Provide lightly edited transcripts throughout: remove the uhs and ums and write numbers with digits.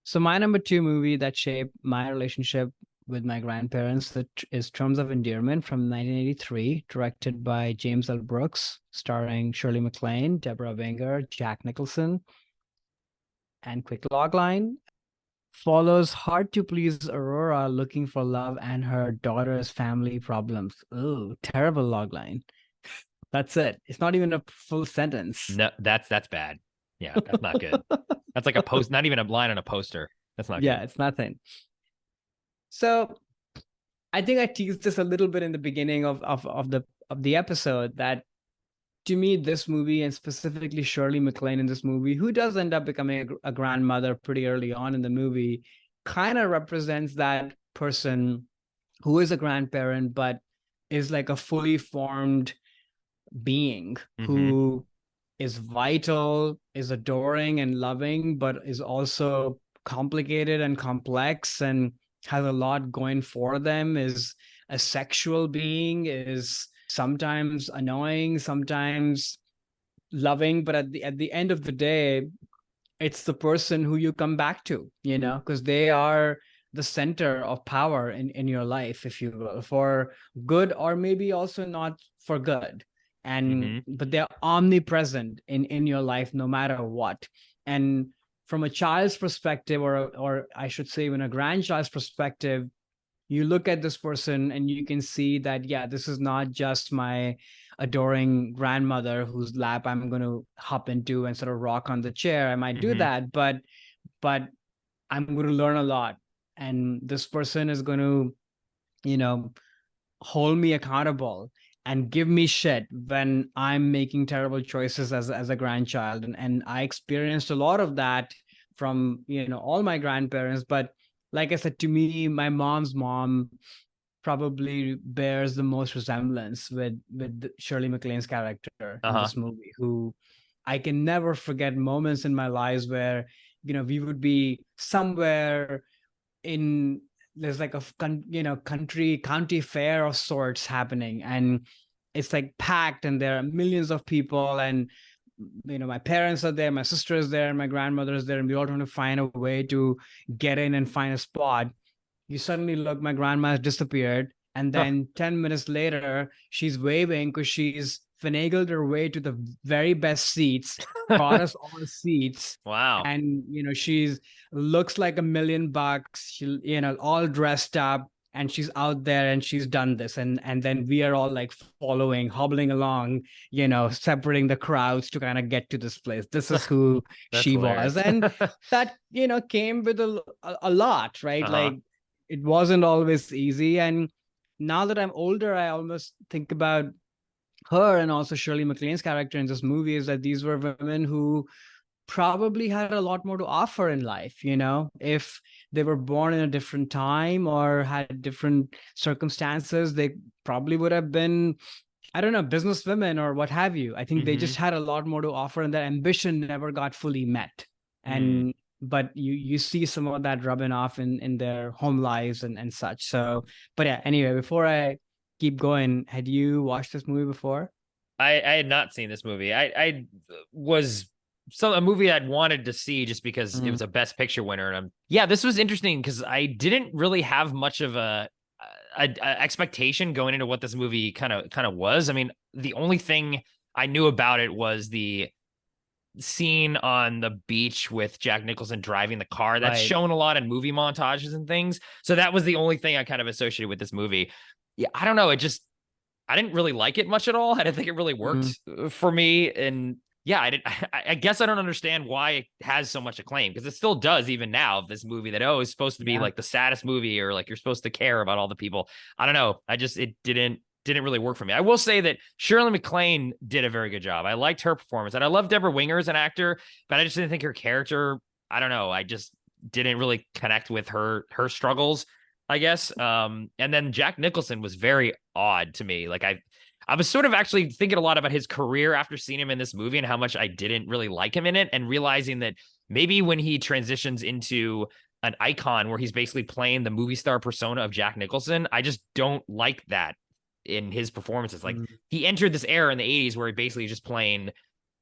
So my number two movie that shaped my relationship with my grandparents that is Terms of Endearment from 1983, directed by James L. Brooks, starring Shirley MacLaine, Deborah Winger, Jack Nicholson, and quick logline. Follows hard to please Aurora looking for love and her daughter's family problems. Ooh, terrible logline. That's it. It's not even a full sentence. No, that's bad. Yeah, that's not good. That's like a post, not even a line on a poster. That's not Yeah, good. it's nothing. So I think I teased this a little bit in the beginning of the episode that to me this movie and specifically Shirley MacLaine in this movie, who does end up becoming a grandmother pretty early on in the movie, kind of represents that person who is a grandparent but is like a fully formed being Mm-hmm. who is vital, is adoring and loving, but is also complicated and complex and has a lot going for them, is a sexual being, is sometimes annoying, sometimes loving, but at the end of the day, it's the person who you come back to, because they are the center of power in your life, if you will, for good or maybe also not for good. And Mm-hmm. but they're omnipresent in your life no matter what. And from a child's perspective, or I should say even a grandchild's perspective, you look at this person and you can see that, yeah, this is not just my adoring grandmother whose lap I'm going to hop into and sort of rock on the chair. I might do Mm-hmm. that, but I'm going to learn a lot. And this person is going to, you know, hold me accountable and give me shit when I'm making terrible choices as a grandchild. And I experienced a lot of that from, all my grandparents. But like I said, to me, my mom's mom probably bears the most resemblance with Shirley MacLaine's character in Uh-huh. this movie, who I can never forget moments in my lives where, we would be somewhere in there's like a country county fair of sorts happening, and it's like packed and there are millions of people, and my parents are there, my sister is there, and my grandmother is there, and we're all trying to find a way to get in and find a spot. You suddenly look, my grandma has disappeared. And Huh. then 10 minutes later, she's waving because she's finagled her way to the very best seats, got us all seats. Wow. And, she's looks like $1 million. She, all dressed up, and she's out there and she's done this. And then we are all like following, hobbling along, separating the crowds to kind of get to this place. This is who That's she was. hilarious. And that, came with a lot, right? Uh-huh. Like, it wasn't always easy. And now that I'm older, I almost think about her and also Shirley MacLaine's character in this movie, is that these were women who probably had a lot more to offer in life, if they were born in a different time or had different circumstances. They probably would have been, I don't know, business women or what have you. I think they Mm-hmm. just had a lot more to offer, and their ambition never got fully met. Mm. And but you see some of that rubbing off in their home lives and such. So, but yeah, anyway, before I keep going, had you watched this movie before? I had not seen this movie. I was a movie I'd wanted to see just because it Mm, was a Best Picture winner, and yeah, this was interesting because I didn't really have much of a expectation going into what this movie kind of was. I mean, the only thing I knew about it was the scene on the beach with Jack Nicholson driving the car. That's right. shown a lot in movie montages and things. So that was the only thing I kind of associated with this movie. Yeah, I don't know. I didn't really like it much at all. I didn't think it really Mm, worked for me. And yeah, I didn't. I guess I don't understand why it has so much acclaim, because it still does even now. This movie that is supposed to be yeah. like the saddest movie, or like you're supposed to care about all the people. I don't know. It didn't really work for me. I will say that Shirley MacLaine did a very good job. I liked her performance, and I love Deborah Winger as an actor, but I just didn't think her character. I don't know. I just didn't really connect with her struggles, I guess. And then Jack Nicholson was very odd to me. Like I was sort of actually thinking a lot about his career after seeing him in this movie and how much I didn't really like him in it, and realizing that maybe when he transitions into an icon where he's basically playing the movie star persona of Jack Nicholson, I just don't like that in his performances. Like, Mm, he entered this era in the 80s where he basically just playing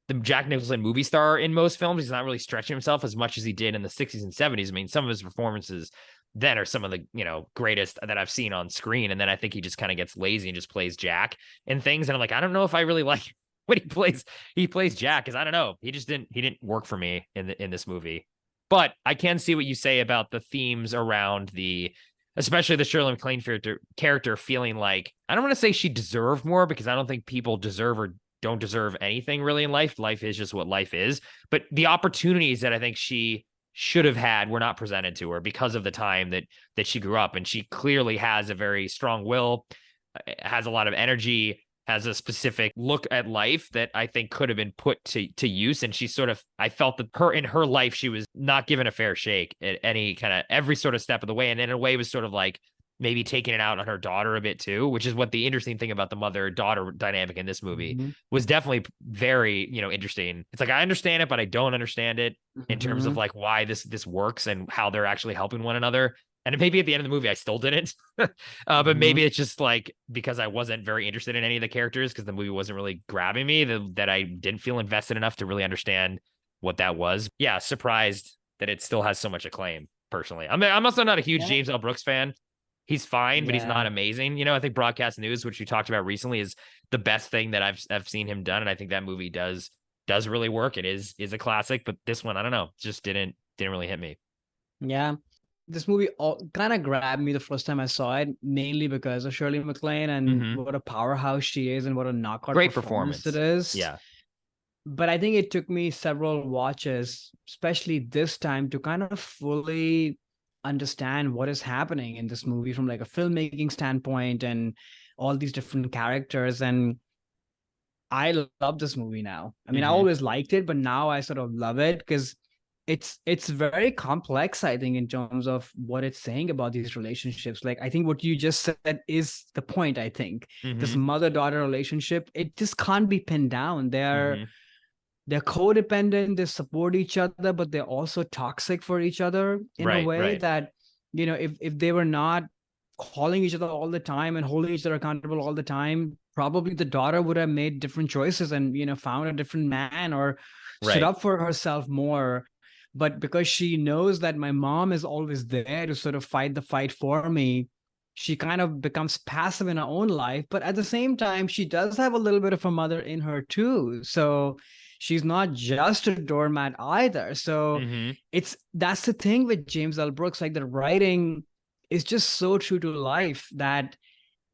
the Jack Nicholson movie star in most films. He's not really stretching himself as much as he did in the 60s and 70s. I mean, some of his performances then are some of the, greatest that I've seen on screen. And then I think he just kind of gets lazy and just plays Jack and things. And I'm like, I don't know if I really like when he plays Jack, because I don't know. He didn't work for me in this movie. But I can see what you say about the themes around especially the Shirley MacLaine character feeling like, I don't want to say she deserved more, because I don't think people deserve or don't deserve anything really in life. Life is just what life is. But the opportunities that I think she should have had were not presented to her because of the time that she grew up. And she clearly has a very strong will, has a lot of energy, has a specific look at life that I think could have been put to use. And she sort of, I felt that in her life, she was not given a fair shake at every sort of step of the way. And in a way was sort of like maybe taking it out on her daughter a bit too, which is what the interesting thing about the mother-daughter dynamic in this movie was definitely very, interesting. It's like, I understand it, but I don't understand it in terms of like why this works and how they're actually helping one another. And maybe at the end of the movie, I still didn't. But maybe it's just like because I wasn't very interested in any of the characters, because the movie wasn't really grabbing me, that I didn't feel invested enough to really understand what that was. Yeah, surprised that it still has so much acclaim, personally. I mean, I'm also not a huge James L. Brooks fan. He's fine, but he's not amazing. I think Broadcast News, which we talked about recently, is the best thing that I've seen him done. And I think that movie does really work. It is a classic, but this one, I don't know, just didn't really hit me. Yeah. This movie kind of grabbed me the first time I saw it, mainly because of Shirley MacLaine and what a powerhouse she is and what a knockout Great performance it is. Yeah. But I think it took me several watches, especially this time, to kind of fully understand what is happening in this movie from like a filmmaking standpoint and all these different characters. And I love this movie now. I mean, I always liked it, but now I sort of love it because it's very complex, I think, in terms of what it's saying about these relationships. Like, I think what you just said is the point. I think this mother-daughter relationship, it just can't be pinned down. They're codependent, they support each other, but they're also toxic for each other in a way that, if they were not calling each other all the time and holding each other accountable all the time, probably the daughter would have made different choices and, found a different man or stood up for herself more. But because she knows that my mom is always there to sort of fight the fight for me, she kind of becomes passive in her own life. But at the same time, she does have a little bit of a mother in her too. So she's not just a doormat either. So that's the thing with James L. Brooks, like the writing is just so true to life that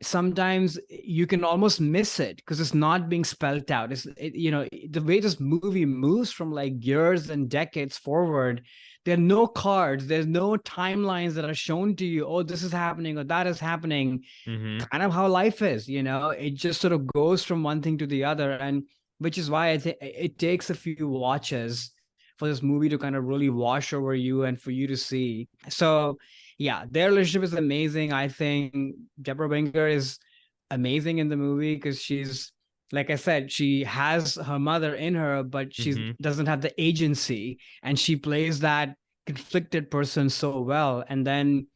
sometimes you can almost miss it because it's not being spelled out. The way this movie moves from like years and decades forward, there are no cards, there's no timelines that are shown to you. Oh, this is happening or that is happening. Kind of how life is, it just sort of goes from one thing to the other. And which is why I think it takes a few watches for this movie to kind of really wash over you and for you to see. So yeah, their relationship is amazing. I think Deborah Winger is amazing in the movie because she's, like I said, she has her mother in her, but she doesn't have the agency, and she plays that conflicted person so well. And then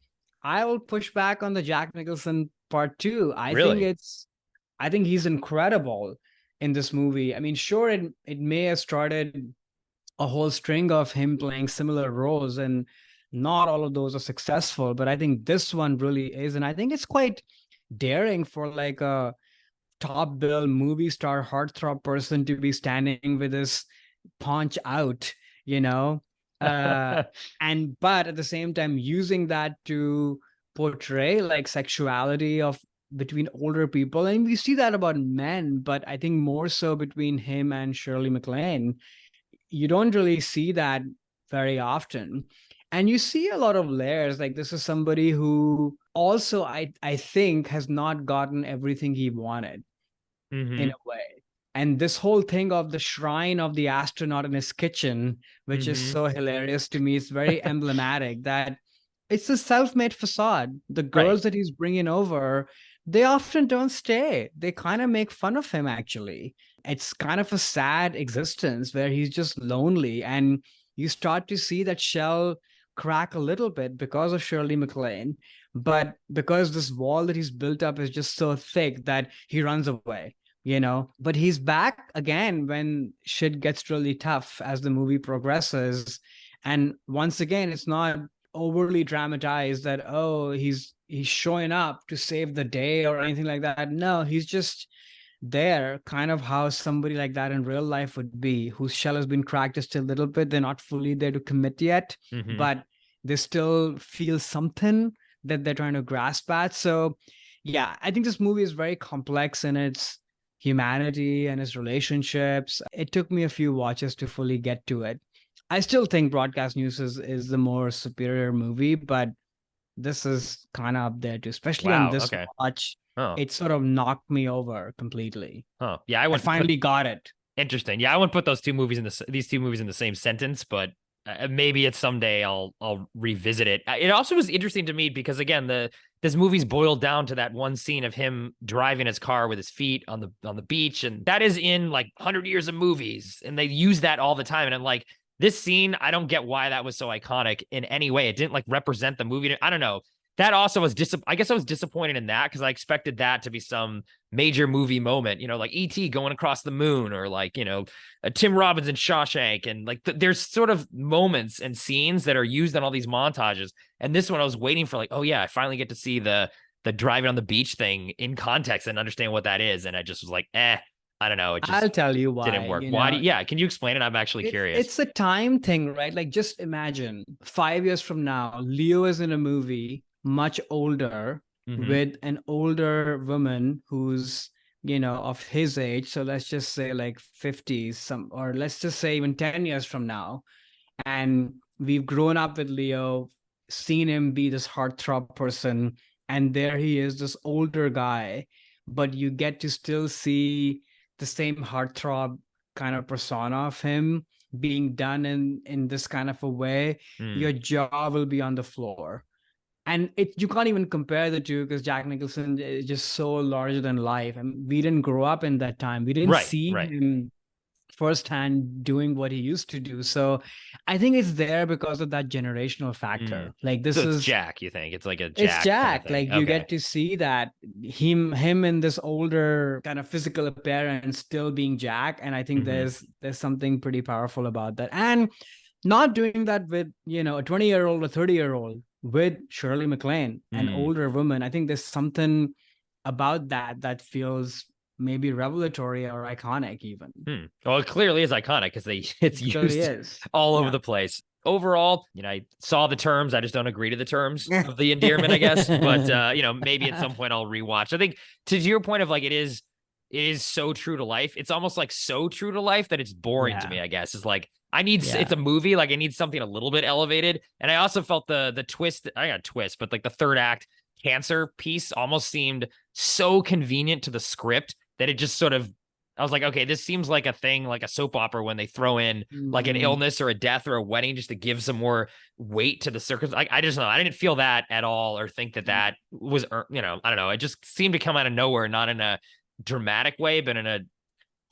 I will push back on the Jack Nicholson part too. I think he's incredible in this movie. I mean, sure, it may have started a whole string of him playing similar roles, and not all of those are successful, but I think this one really is. And I think it's quite daring for like a top bill movie star heartthrob person to be standing with this paunch out, but at the same time using that to portray like sexuality of between older people. And we see that about men, but I think more so between him and Shirley MacLaine. You don't really see that very often. And you see a lot of layers. Like, this is somebody who also, I think, has not gotten everything he wanted in a way. And this whole thing of the shrine of the astronaut in his kitchen, which is so hilarious to me, it's very emblematic that it's a self-made facade. The girls that he's bringing over, they often don't stay. They kind of make fun of him, actually. It's kind of a sad existence where he's just lonely. And you start to see that shell crack a little bit because of Shirley MacLaine, but because this wall that he's built up is just so thick that he runs away. but he's back again when shit gets really tough as the movie progresses. And once again, it's not overly dramatized that, oh, he's showing up to save the day or anything like that. No, he's just there, kind of how somebody like that in real life would be, whose shell has been cracked just a little bit. They're not fully there to commit yet, but they still feel something that they're trying to grasp at. So yeah, I think this movie is very complex in its humanity and its relationships. It took me a few watches to fully get to it. I still think Broadcast News is the more superior movie, but this is kind of up there too, especially on this watch. Oh. It sort of knocked me over completely. Oh, yeah. I finally got it. Interesting. Yeah, I wouldn't put these two movies in the same sentence, but maybe it's someday I'll revisit it. It also was interesting to me because again, this movie's boiled down to that one scene of him driving his car with his feet on the beach, and that is in like 100 years of movies, and they use that all the time. And I'm like, this scene, I don't get why that was so iconic in any way. It didn't like represent the movie. I don't know. That also was I guess I was disappointed in that because I expected that to be some major movie moment, like E.T. going across the moon, or like, Tim Robbins in Shawshank. And like, there's sort of moments and scenes that are used in all these montages. And this one I was waiting for, like, oh yeah, I finally get to see the driving on the beach thing in context and understand what that is. And I just was like, I don't know. It just I'll tell you why. Didn't work. Why? Can you explain it? I'm actually curious. It's a time thing, right? Like, just imagine 5 years from now, Leo is in a movie much older with an older woman who's, of his age. So let's just say like 50s, or let's just say even 10 years from now. And we've grown up with Leo, seen him be this heartthrob person. And there he is, this older guy, but you get to still see the same heartthrob kind of persona of him being done in this kind of a way. Your jaw will be on the floor. And you can't even compare the two because Jack Nicholson is just so larger than life. And we didn't grow up in that time. We didn't see him firsthand doing what he used to do. So I think it's there because of that generational factor. Like, this is Jack, you think? It's like a Jack. It's Jack. Like, you get to see that him in this older kind of physical appearance still being Jack. And I think there's something pretty powerful about that. And not doing that with, a 20-year-old or 30-year-old. With Shirley MacLaine, an older woman. I think there's something about that feels maybe revelatory or iconic even. Well, it clearly is iconic because it's used all over the place. Overall, I saw the terms. I just don't agree to the terms of the endearment, I guess. But maybe at some point I'll rewatch. I think to your point of like, it is so true to life. It's almost like so true to life that it's boring to me, I guess. It's like, it's a movie, like I need something a little bit elevated. And I also felt the twist, I got a twist, but like the third act cancer piece almost seemed so convenient to the script that it just sort of, I was like, okay, this seems like a thing, like a soap opera when they throw in like an illness or a death or a wedding just to give some more weight to the circumstance. I just know, I didn't feel that at all or think that was, I don't know. It just seemed to come out of nowhere, not in a dramatic way, but in a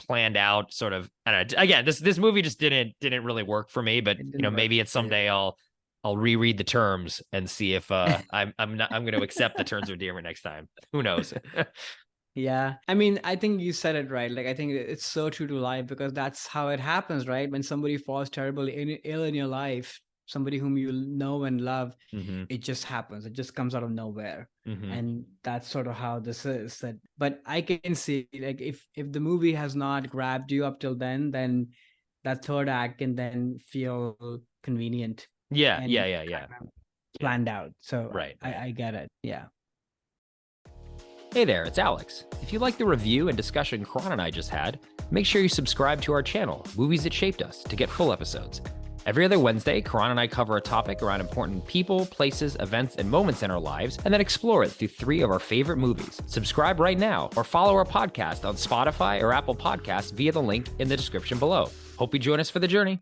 planned out sort of. And again, this movie just didn't really work for me. But maybe it's someday I'll reread the terms and see if I'm going to accept the terms of endearment next time. Who knows? Yeah, I mean, I think you said it right. Like, I think it's so true to life because that's how it happens, right? When somebody falls terribly ill in your life, somebody whom you know and love, it just happens. It just comes out of nowhere. And that's sort of how this is. But I can see, like, if the movie has not grabbed you up till then that third act can then feel convenient. Yeah. Planned out. So right. I get it. Yeah. Hey there, it's Alex. If you like the review and discussion Karan and I just had, make sure you subscribe to our channel, Movies That Shaped Us, to get full episodes. Every other Wednesday, Karan and I cover a topic around important people, places, events, and moments in our lives, and then explore it through 3 of our favorite movies. Subscribe right now, or follow our podcast on Spotify or Apple Podcasts via the link in the description below. Hope you join us for the journey.